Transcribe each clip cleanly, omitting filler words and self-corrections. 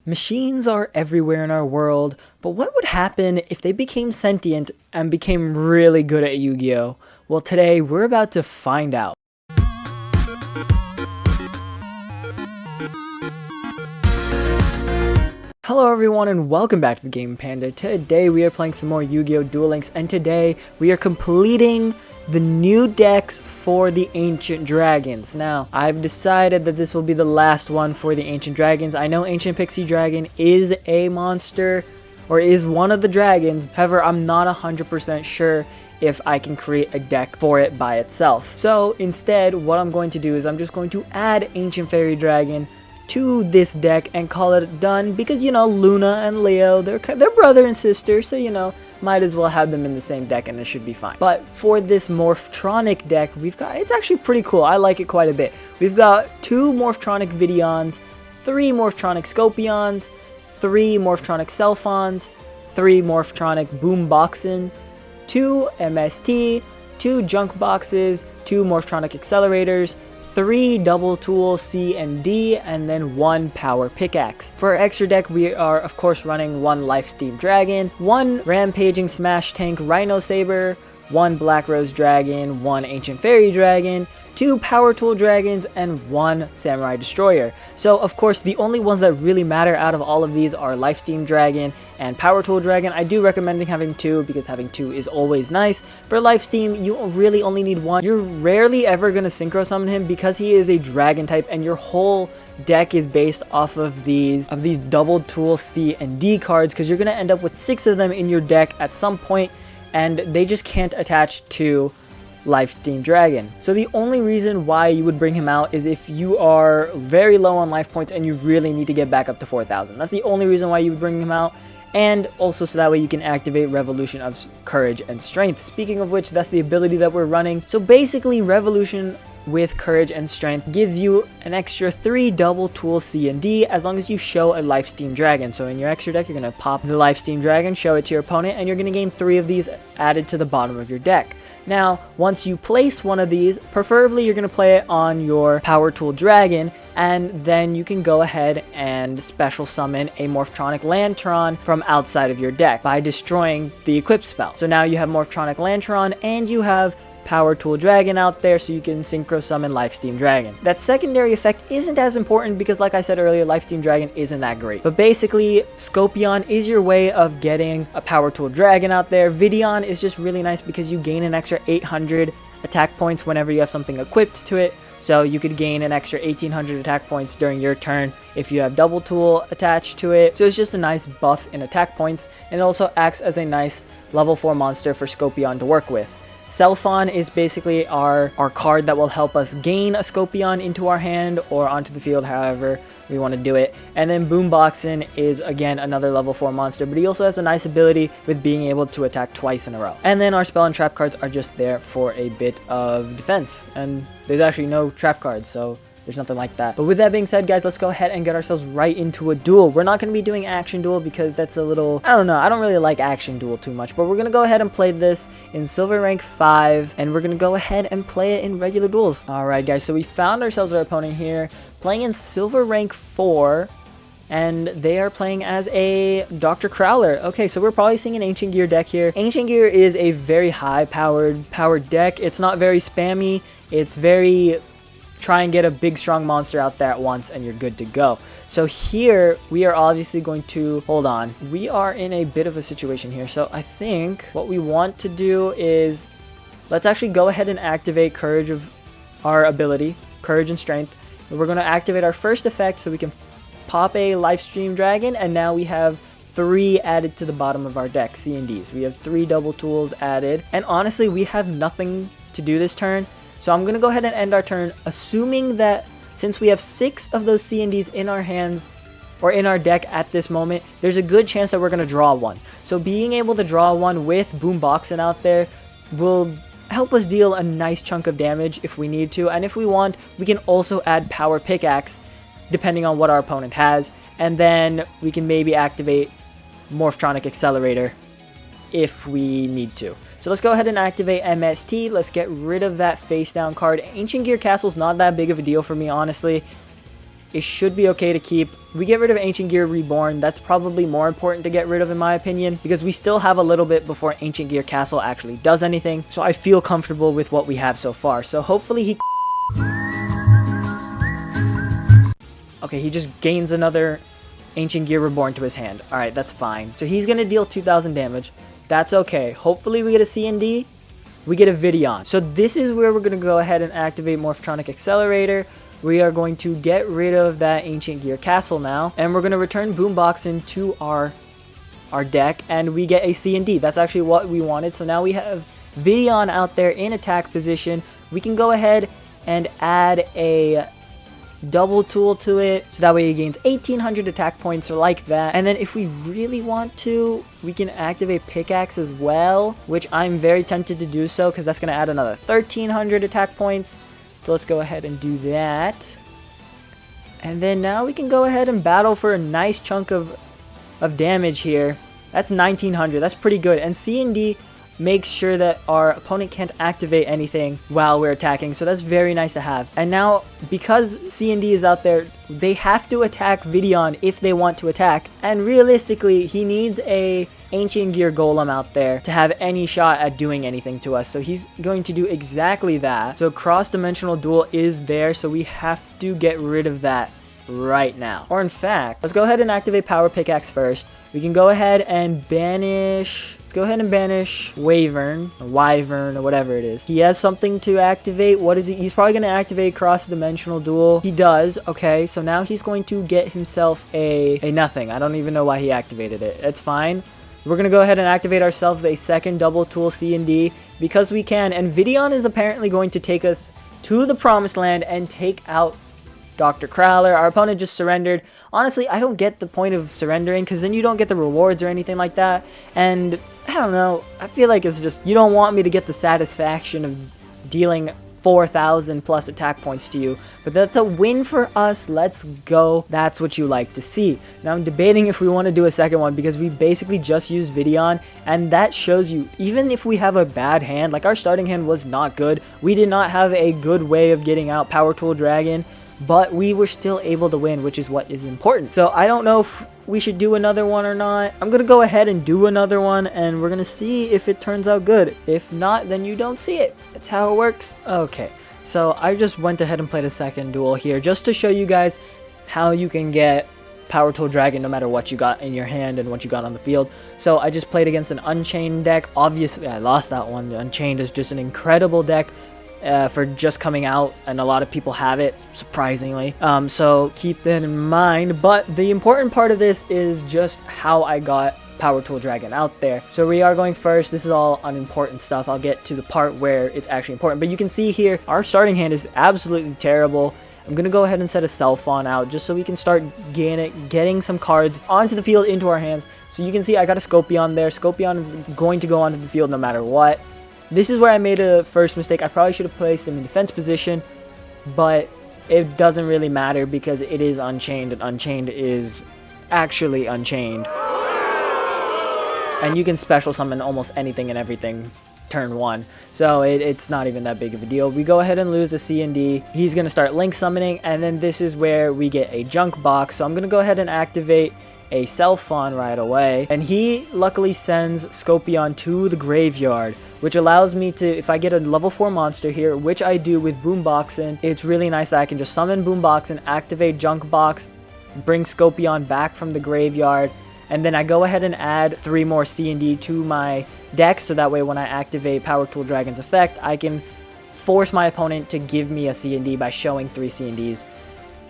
Machines are everywhere in our world, but what would happen if they became sentient and became really good at Yu-Gi-Oh? Well, today we're about to find out. Hello everyone and welcome back to the Game Panda. Today we are playing some more Yu-Gi-Oh! Duel Links, and today we are completing the new decks for the Ancient Dragons. Now, I've decided that this will be the last one for the Ancient Dragons. I know Ancient Pixie Dragon is a monster, or is one of the dragons. However, I'm not 100% sure if I can create a deck for it by itself. So instead, what I'm going to do is I'm just going to add Ancient Fairy Dragon to this deck and call it done, because you know, Luna and Leo, they're brother and sister, so you know, might as well have them in the same deck and it should be fine. But for this Morphtronic deck, it's actually pretty cool. I like it quite a bit. We've got 2 Morphtronic Vidions, 3 Morphtronic Scopions, 3 Morphtronic Selphons, 3 Morphtronic Boomboxen, 2 MST, 2 Junk Boxes, 2 Morphtronic Accelerators, 3 Double Tool C and D, and then 1 Power Pickaxe. For our extra deck, we are of course running 1 Lifesteam Dragon, 1 Rampaging Smash Tank Rhino Saber, 1 Black Rose Dragon, 1 Ancient Fairy Dragon, 2 Power Tool Dragons, and 1 Samurai Destroyer. So of course the only ones that really matter out of all of these are Lifesteam Dragon and Power Tool Dragon. I do recommend having 2 because having 2 is always nice. For Lifesteam, you really only need 1. You're rarely ever going to Synchro Summon him because he is a Dragon type and your whole deck is based off of these Double Tool C and D cards, because you're going to end up with 6 of them in your deck at some point and they just can't attach to Lifesteam Dragon. So the only reason why you would bring him out is if you are very low on life points and you really need to get back up to 4,000. That's the only reason why you would bring him out, and also so that way you can activate Revolution of Courage and Strength. Speaking of which, that's the ability that we're running. So basically, Revolution with Courage and Strength gives you an extra 3 Double Tool C and D as long as you show a Lifesteam Dragon. So in your extra deck, you're going to pop the Lifesteam Dragon, show it to your opponent, and you're going to gain 3 of these added to the bottom of your deck. Now, once you place one of these, preferably you're going to play it on your Power Tool Dragon, and then you can go ahead and special summon a Morphtronic Lantron from outside of your deck by destroying the equip spell. So now you have Morphtronic Lantron and you have Power Tool Dragon out there, so you can Synchro Summon Lifesteam Dragon. That secondary effect isn't as important because, like I said earlier, Lifesteam Dragon isn't that great. But basically, Scopion is your way of getting a Power Tool Dragon out there. Vidion is just really nice because you gain an extra 800 attack points whenever you have something equipped to it. So you could gain an extra 1800 attack points during your turn if you have Double Tool attached to it. So it's just a nice buff in attack points, and it also acts as a nice level 4 monster for Scopion to work with. Selphon is basically our card that will help us gain a Scopion into our hand or onto the field, however we want to do it. And then Boomboxen is again another level 4 monster, but he also has a nice ability with being able to attack twice in a row. And then our spell and trap cards are just there for a bit of defense, and there's actually no trap cards, so there's nothing like that. But with that being said, guys, let's go ahead and get ourselves right into a duel. We're not going to be doing Action Duel because that's a little, I don't know, I don't really like Action Duel too much, but we're going to go ahead and play this in Silver Rank 5, and we're going to go ahead and play it in regular duels. Alright guys, so we found ourselves our opponent here, playing in Silver Rank 4, and they are playing as a Dr. Crowler. Okay, so we're probably seeing an Ancient Gear deck here. Ancient Gear is a very high-powered deck. It's not very spammy. It's very try and get a big strong monster out there at once and you're good to go. So here we are obviously going to hold on. We are in a bit of a situation here. So I think what we want to do is let's actually go ahead and activate Courage of our ability, Courage and Strength. And we're going to activate our first effect so we can pop a Lifesteam Dragon, and now we have 3 added to the bottom of our deck, C and Ds. We have 3 Double Tools added, and honestly we have nothing to do this turn. So I'm going to go ahead and end our turn, assuming that since we have 6 of those C and Ds in our hands, or in our deck at this moment, there's a good chance that we're going to draw one. So being able to draw one with Boomboxen out there will help us deal a nice chunk of damage if we need to. And if we want, we can also add Power Pickaxe, depending on what our opponent has. And then we can maybe activate Morphtronic Accelerator if we need to. So let's go ahead and activate MST. Let's get rid of that face down card. Ancient Gear Castle's not that big of a deal for me, honestly. it should be okay to keep. We get rid of Ancient Gear Reborn. That's probably more important to get rid of in my opinion, because we still have a little bit before Ancient Gear Castle actually does anything. So I feel comfortable with what we have so far. So hopefully he... Okay, he just gains another Ancient Gear Reborn to his hand. Alright, that's fine. So he's going to deal 2,000 damage. That's okay. Hopefully we get a C&D. We get a Vidion. So this is where we're going to go ahead and activate Morphtronic Accelerator. We are going to get rid of that Ancient Gear Castle now. And we're going to return Boomboxin to our deck. And we get a C&D. That's actually what we wanted. So now we have Vidion out there in attack position. We can go ahead and add a double tool to it, so that way he gains 1,800 attack points or like that. And then if we really want to, we can activate Pickaxe as well, which I'm very tempted to do so because that's going to add another 1,300 attack points. So let's go ahead and do that. And then now we can go ahead and battle for a nice chunk of damage here. That's 1,900. That's pretty good. And C&D makes sure that our opponent can't activate anything while we're attacking, so that's very nice to have. And now, because C&D is out there, they have to attack Vidion if they want to attack, and realistically, he needs a Ancient Gear Golem out there to have any shot at doing anything to us, so he's going to do exactly that. So cross-dimensional duel is there, so we have to get rid of that right now. Or in fact, let's go ahead and activate Power Pickaxe first. We can go ahead and banish... Let's go ahead and banish Wyvern, or whatever it is. He has something to activate. What is he? He's probably going to activate Cross-Dimensional Duel. He does. Okay, so now he's going to get himself a nothing. I don't even know why he activated it. It's fine. We're going to go ahead and activate ourselves a second double tool C&D because we can. And Vidion is apparently going to take us to the Promised Land and take out Dr. Crowler. Our opponent just surrendered. Honestly, I don't get the point of surrendering because then you don't get the rewards or anything like that. And I don't know. I feel like it's just, you don't want me to get the satisfaction of dealing 4,000 plus attack points to you. But that's a win for us. Let's go. That's what you like to see. Now I'm debating if we want to do a second one because we basically just used Vidion. And that shows you, even if we have a bad hand, like our starting hand was not good. We did not have a good way of getting out Power Tool Dragon. But we were still able to win, which is what is important. So I don't know if we should do another one or not. I'm going to go ahead and do another one, and we're going to see if it turns out good. If not, then you don't see it. That's how it works. Okay, so I just went ahead and played a second duel here just to show you guys how you can get Power Tool Dragon no matter what you got in your hand and what you got on the field. So I just played against an Unchained deck. Obviously, I lost that one. Unchained is just an incredible deck. For just coming out, and a lot of people have it, surprisingly. So keep that in mind. But the important part of this is just how I got Power Tool Dragon out there. So we are going first. This is all unimportant stuff. I'll get to the part where it's actually important. But you can see here, our starting hand is absolutely terrible. I'm going to go ahead and set a Cellphon out just so we can start getting some cards onto the field into our hands. So you can see I got a Scopion there. Scopion is going to go onto the field no matter what. This is where I made a first mistake. I probably should have placed him in defense position, but it doesn't really matter because it is Unchained, and Unchained is actually Unchained. And you can special summon almost anything and everything turn one, so it's not even that big of a deal. We go ahead and lose a C&D. He's going to start Link Summoning, and then this is where we get a Junk Box, so I'm going to go ahead and activate a Cellphon right away, and he luckily sends Scopion to the graveyard, which allows me to, if I get a level 4 monster here, which I do with Boomboxin, it's really nice that I can just summon Boomboxin, activate Junk Box, bring Scopion back from the graveyard, and then I go ahead and add 3 more C&D to my deck, so that way when I activate Power Tool Dragon's effect, I can force my opponent to give me a C&D by showing 3 C&Ds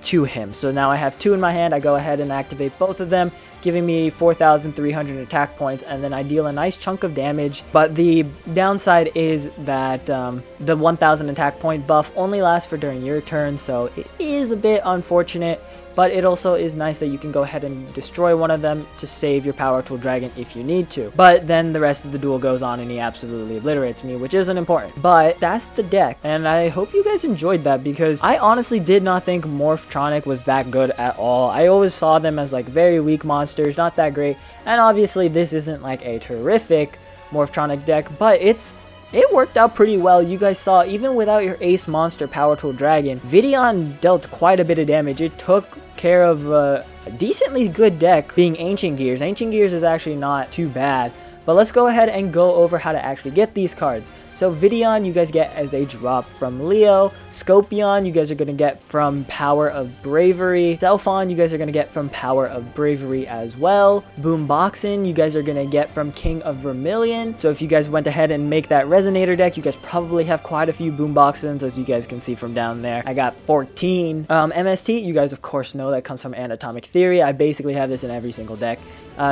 to him. So now I have 2 in my hand. I go ahead and activate both of them, giving me 4,300 attack points, and then I deal a nice chunk of damage. But the downside is that the 1,000 attack point buff only lasts for during your turn, so it is a bit unfortunate. But it also is nice that you can go ahead and destroy one of them to save your Power Tool Dragon if you need to. But then the rest of the duel goes on and he absolutely obliterates me, which isn't important. But that's the deck, and I hope you guys enjoyed that because I honestly did not think Morphtronic was that good at all. I always saw them as like very weak monsters, not that great. And obviously this isn't like a terrific Morphtronic deck, but it's it worked out pretty well. You guys saw, even without your ace monster Power Tool Dragon, Videon dealt quite a bit of damage. It took care of a decently good deck being Ancient Gears. Ancient Gears is actually not too bad. But let's go ahead and go over how to actually get these cards. So Videon you guys get as a drop from Leo. Scopion you guys are going to get from Power of Bravery. Selphon you guys are going to get from Power of Bravery as well. Boomboxen you guys are going to get from King of Vermilion. So if you guys went ahead and make that Resonator deck, you guys probably have quite a few Boomboxens, as you guys can see from down there. I got 14. MST you guys of course know that comes from Anatomic Theory. I basically have this in every single deck.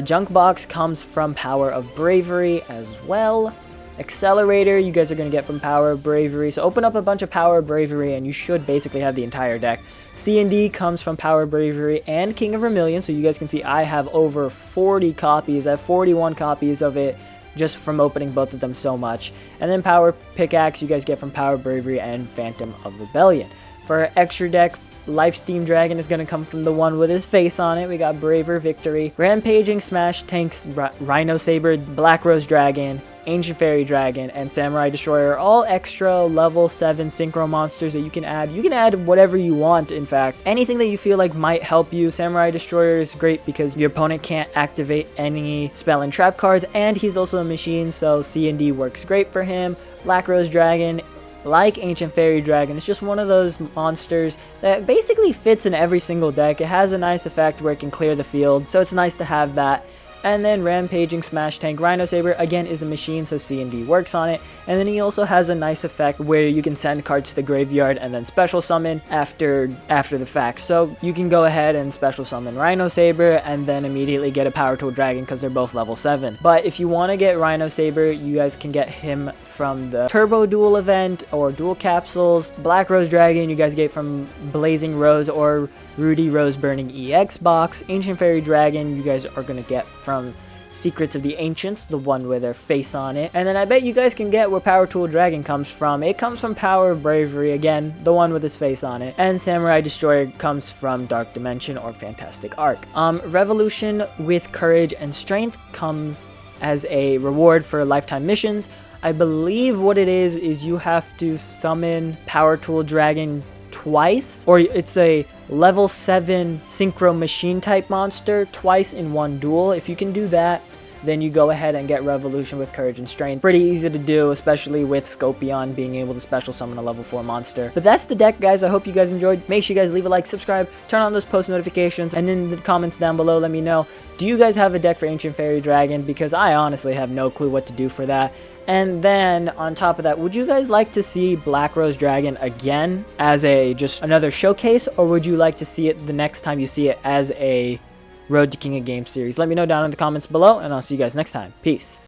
Junk Box comes from Power of Bravery as well. Accelerator you guys are going to get from Power of Bravery. So open up a bunch of Power of Bravery and you should basically have the entire deck. C&D comes from Power of Bravery and King of Vermilion. So you guys can see I have over 40 copies. I have 41 copies of it just from opening both of them so much. And then Power Pickaxe you guys get from Power of Bravery and Phantom of Rebellion. For extra deck, Lifesteam Dragon is going to come from the one with his face on it. We got Braver Victory, Rampaging Smash Tanks, Rhino Saber, Black Rose Dragon, Ancient Fairy Dragon, and Samurai Destroyer, all extra level 7 synchro monsters that you can add. You can add whatever you want, in fact. Anything that you feel like might help you. Samurai Destroyer is great because your opponent can't activate any spell and trap cards, and he's also a machine, so C&D works great for him. Black Rose Dragon, like Ancient Fairy Dragon, it's just one of those monsters that basically fits in every single deck. It has a nice effect where it can clear the field, so it's nice to have that. And then Rampaging Smash Tank Rhino Saber, again, is a machine, so C&D works on it. And then he also has a nice effect where you can send cards to the graveyard and then special summon after the fact. So you can go ahead and special summon Rhino Saber and then immediately get a Power Tool Dragon because they're both level 7. But if you want to get Rhino Saber, you guys can get him from the Turbo Duel event or Duel Capsules. Black Rose Dragon you guys get from Blazing Rose or Rudy Rose Burning EX box. Ancient Fairy Dragon you guys are going to get from Secrets of the Ancients, the one with their face on it. And then I bet you guys can get where Power Tool Dragon comes from. It comes from Power of Bravery, again, the one with his face on it. And Samurai Destroyer comes from Dark Dimension or Fantastic Arc. Revolution with Courage and Strength comes as a reward for lifetime missions. I believe what it is you have to summon Power Tool Dragon twice, or it's a level 7 synchro machine type monster twice in one duel. If you can do that, then you go ahead and get Revolution with Courage and Strength. Pretty easy to do, especially with Scopion being able to special summon a level 4 monster. But that's the deck, guys. I hope you guys enjoyed. Make sure you guys leave a like, subscribe, turn on those post notifications, and in the comments down below, let me know, do you guys have a deck for Ancient Fairy Dragon? Because I honestly have no clue what to do for that. And then on top of that, would you guys like to see Black Rose Dragon again as just another showcase, or would you like to see it the next time you see it as a Road to King of Games series? Let me know down in the comments below, and I'll see you guys next time. Peace.